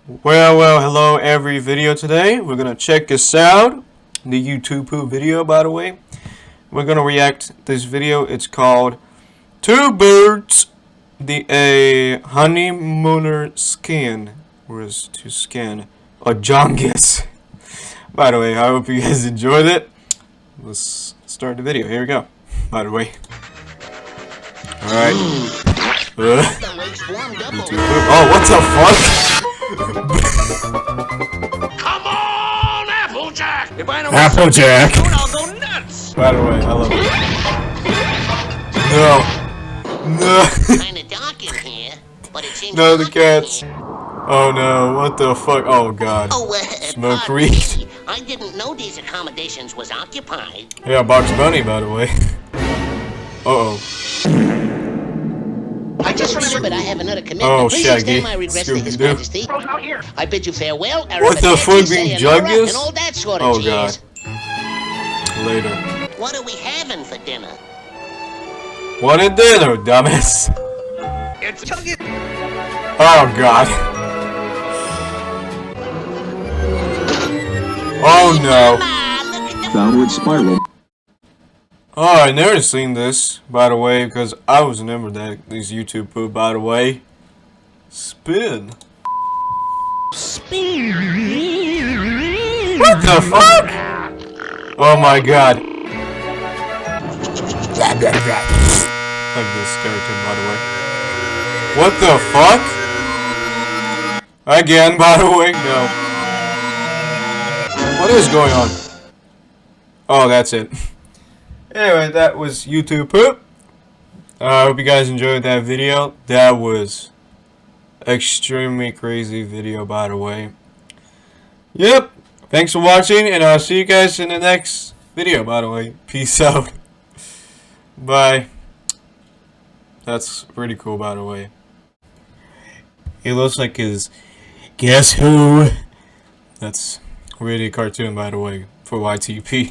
Well, hello every video today. We're gonna check this out. The YouTube poo video, by the way. We're gonna react this video. It's called Two Birds, a Honeymooner skin. Where's to skin? A Chungus. By the way, I hope you guys enjoyed it. Let's start the video. Here we go. By the way. Alright. Oh, what the fuck? Come on, Applejack! If I don't Applejack! I'll go nuts! By the way, I love it. No. Kinda dark in here, but it seems No, the cats. Oh no, what the fuck? Oh god. Smoke pardon weed. me. I didn't know these accommodations was occupied. Yeah, Box Bunny, by the way. Uh-oh. I just remembered I have another commitment. Oh, Please Shaggy. extend my regrets to His Scooby-Doo. Majesty. I bid you farewell. What the fuck, being Chungus? And all that sort of Oh cheers. god. Later. What are we having for dinner? What a dinner, dumbass. It's Chungus! Oh god. Oh no. Downward spiral. Oh, I never seen this, by the way, because I was never that these YouTube poop, by the way. Spin. What the fuck? Oh my god. Like this character, by the way. What the fuck? Again, by the way, no. What is going on? Oh, that's it. Anyway, that was YouTube poop. I hope you guys enjoyed that video. That was extremely crazy video, by the way. Yep. Thanks for watching, and I'll see you guys in the next video, by the way. Peace out. Bye. That's pretty cool, by the way. He looks like his Guess Who? That's really a cartoon, by the way, for YTP.